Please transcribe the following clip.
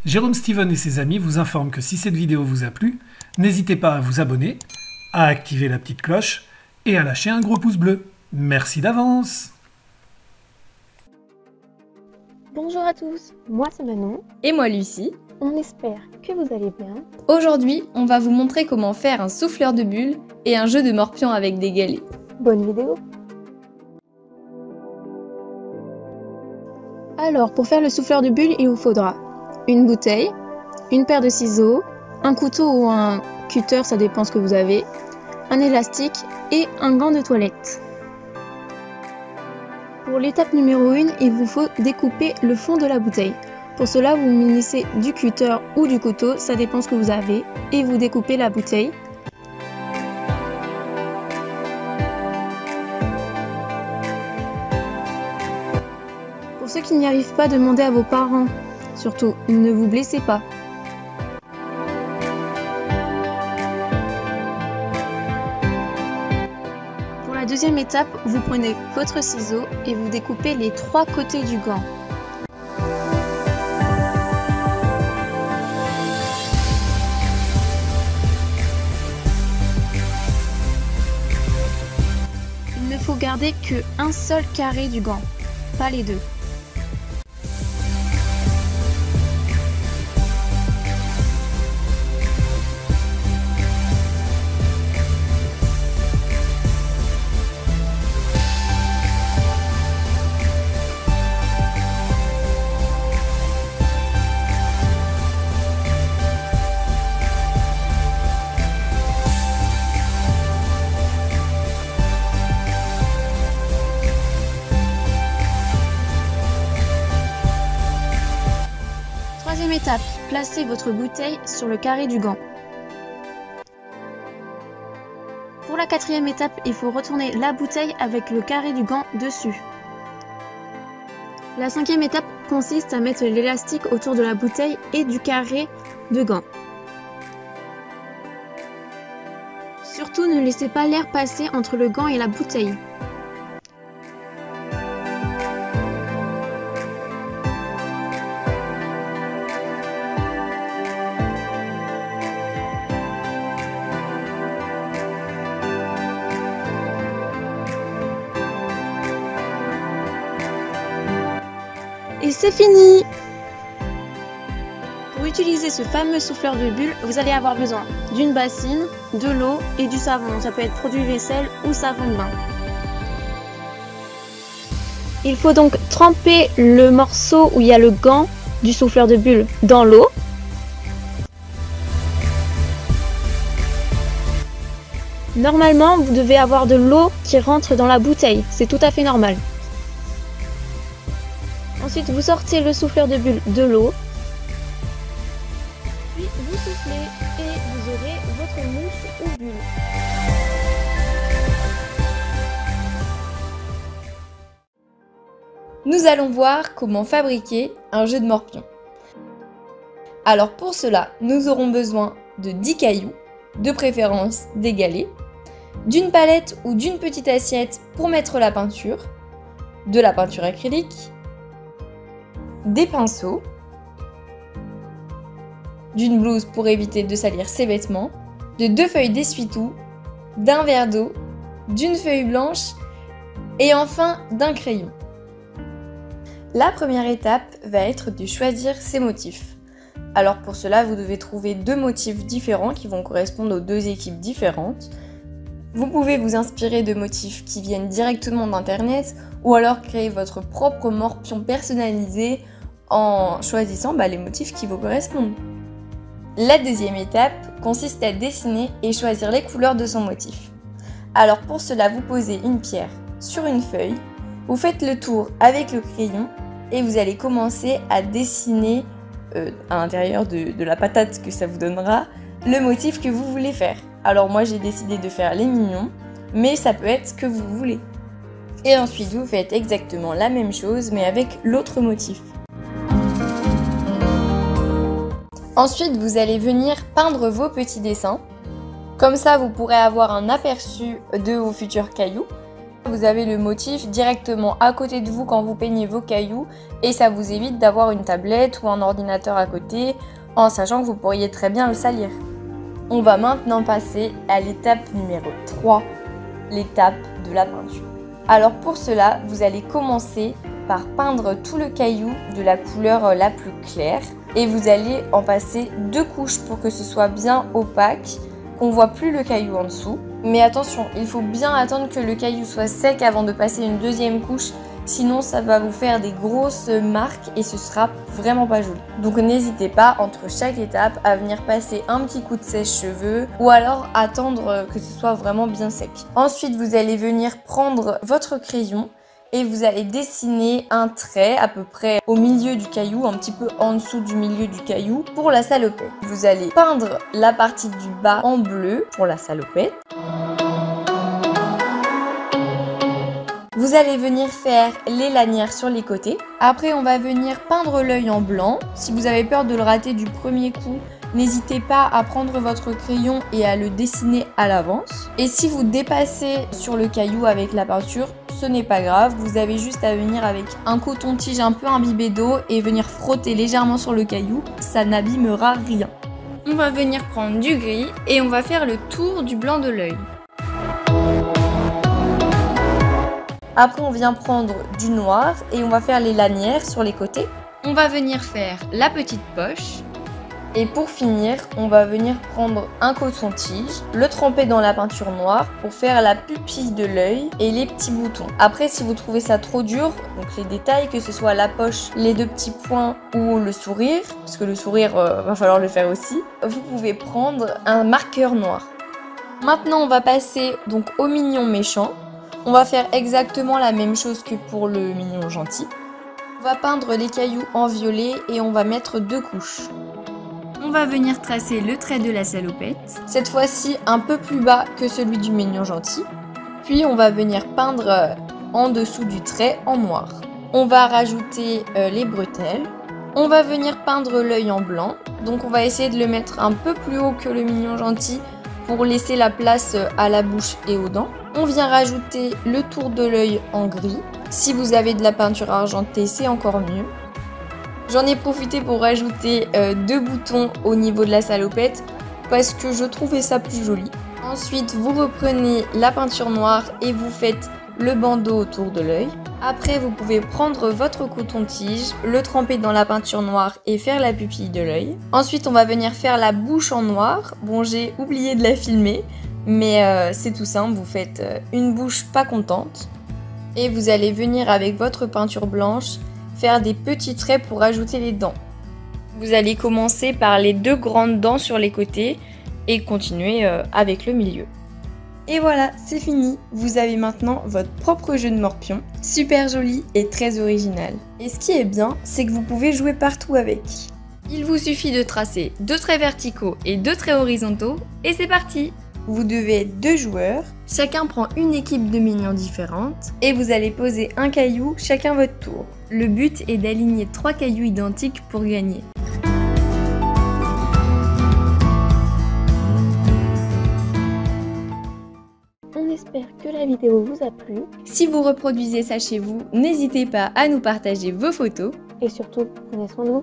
Jérôme Steven et ses amis vous informent que si cette vidéo vous a plu, n'hésitez pas à vous abonner, à activer la petite cloche et à lâcher un gros pouce bleu. Merci d'avance! Bonjour à tous, moi c'est Manon. Et moi Lucie. On espère que vous allez bien. Aujourd'hui, on va vous montrer comment faire un souffleur de bulles et un jeu de morpion avec des galets. Bonne vidéo! Alors, pour faire le souffleur de bulles, il vous faudra une bouteille, une paire de ciseaux, un couteau ou un cutter, ça dépend ce que vous avez, un élastique et un gant de toilette. Pour l'étape numéro 1, il vous faut découper le fond de la bouteille. Pour cela, vous munissez du cutter ou du couteau, ça dépend ce que vous avez, et vous découpez la bouteille. Pour ceux qui n'y arrivent pas, demandez à vos parents. Surtout, ne vous blessez pas. Pour la deuxième étape, vous prenez votre ciseau et vous découpez les 3 côtés du gant. Il ne faut garder qu'un seul carré du gant, pas les deux. Troisième étape, placez votre bouteille sur le carré du gant. Pour la quatrième étape, il faut retourner la bouteille avec le carré du gant dessus. La cinquième étape consiste à mettre l'élastique autour de la bouteille et du carré de gant. Surtout, ne laissez pas l'air passer entre le gant et la bouteille. Et c'est fini! Pour utiliser ce fameux souffleur de bulles, vous allez avoir besoin d'une bassine, de l'eau et du savon. Ça peut être produit vaisselle ou savon de bain. Il faut donc tremper le morceau où il y a le gant du souffleur de bulles dans l'eau. Normalement, vous devez avoir de l'eau qui rentre dans la bouteille. C'est tout à fait normal. Ensuite, vous sortez le souffleur de bulles de l'eau. Puis vous soufflez et vous aurez votre mouche ou bulle. Nous allons voir comment fabriquer un jeu de morpion. Alors pour cela, nous aurons besoin de 10 cailloux, de préférence des galets, d'une palette ou d'une petite assiette pour mettre la peinture, de la peinture acrylique, des pinceaux, d'une blouse pour éviter de salir ses vêtements, de 2 feuilles d'essuie-tout, d'un verre d'eau, d'une feuille blanche et enfin d'un crayon. La première étape va être de choisir ses motifs. Alors pour cela, vous devez trouver 2 motifs différents qui vont correspondre aux 2 équipes différentes. Vous pouvez vous inspirer de motifs qui viennent directement d'internet ou alors créer votre propre morpion personnalisé en choisissant les motifs qui vous correspondent. La deuxième étape consiste à dessiner et choisir les couleurs de son motif. Alors pour cela, vous posez une pierre sur une feuille, vous faites le tour avec le crayon et vous allez commencer à dessiner à l'intérieur de la patate que ça vous donnera le motif que vous voulez faire. Alors moi j'ai décidé de faire les mignons, mais ça peut être ce que vous voulez. Et ensuite vous faites exactement la même chose mais avec l'autre motif. Ensuite vous allez venir peindre vos petits dessins. Comme ça, vous pourrez avoir un aperçu de vos futurs cailloux. Vous avez le motif directement à côté de vous quand vous peignez vos cailloux et ça vous évite d'avoir une tablette ou un ordinateur à côté en sachant que vous pourriez très bien le salir. On va maintenant passer à l'étape numéro 3, l'étape de la peinture. Alors pour cela, vous allez commencer par peindre tout le caillou de la couleur la plus claire et vous allez en passer 2 couches pour que ce soit bien opaque, qu'on ne voit plus le caillou en dessous. Mais attention, il faut bien attendre que le caillou soit sec avant de passer une deuxième couche, sinon ça va vous faire des grosses marques et ce sera vraiment pas joli. Donc n'hésitez pas entre chaque étape à venir passer un petit coup de sèche-cheveux ou alors attendre que ce soit vraiment bien sec. Ensuite vous allez venir prendre votre crayon et vous allez dessiner un trait à peu près au milieu du caillou, un petit peu en dessous du milieu du caillou pour la salopette. Vous allez peindre la partie du bas en bleu pour la salopette. Vous allez venir faire les lanières sur les côtés. Après, on va venir peindre l'œil en blanc. Si vous avez peur de le rater du premier coup, n'hésitez pas à prendre votre crayon et à le dessiner à l'avance. Et si vous dépassez sur le caillou avec la peinture, ce n'est pas grave. Vous avez juste à venir avec un coton-tige un peu imbibé d'eau et venir frotter légèrement sur le caillou. Ça n'abîmera rien. On va venir prendre du gris et on va faire le tour du blanc de l'œil. Après, on vient prendre du noir et on va faire les lanières sur les côtés. On va venir faire la petite poche. Et pour finir, on va venir prendre un coton-tige, le tremper dans la peinture noire pour faire la pupille de l'œil et les petits boutons. Après, si vous trouvez ça trop dur, donc les détails, que ce soit la poche, les 2 petits points ou le sourire, parce que le sourire, va falloir le faire aussi, vous pouvez prendre un marqueur noir. Maintenant, on va passer donc au mignon méchant. On va faire exactement la même chose que pour le mignon gentil. On va peindre les cailloux en violet et on va mettre 2 couches. On va venir tracer le trait de la salopette, cette fois-ci un peu plus bas que celui du mignon gentil. Puis on va venir peindre en dessous du trait en noir. On va rajouter les bretelles. On va venir peindre l'œil en blanc. Donc on va essayer de le mettre un peu plus haut que le mignon gentil pour laisser la place à la bouche et aux dents. On vient rajouter le tour de l'œil en gris. Si vous avez de la peinture argentée, c'est encore mieux. J'en ai profité pour rajouter 2 boutons au niveau de la salopette parce que je trouvais ça plus joli. Ensuite, vous reprenez la peinture noire et vous faites le bandeau autour de l'œil. Après, vous pouvez prendre votre coton-tige, le tremper dans la peinture noire et faire la pupille de l'œil. Ensuite, on va venir faire la bouche en noir. Bon, j'ai oublié de la filmer, mais c'est tout simple. Vous faites une bouche pas contente et vous allez venir avec votre peinture blanche faire des petits traits pour ajouter les dents. Vous allez commencer par les 2 grandes dents sur les côtés et continuer avec le milieu. Et voilà, c'est fini. Vous avez maintenant votre propre jeu de morpion, super joli et très original. Et ce qui est bien, c'est que vous pouvez jouer partout avec. Il vous suffit de tracer 2 traits verticaux et 2 traits horizontaux et c'est parti! Vous devez être 2 joueurs, chacun prend une équipe de mignons différentes et vous allez poser un caillou chacun votre tour. Le but est d'aligner 3 cailloux identiques pour gagner. On espère que la vidéo vous a plu. Si vous reproduisez ça chez vous, n'hésitez pas à nous partager vos photos. Et surtout, prenez soin de vous.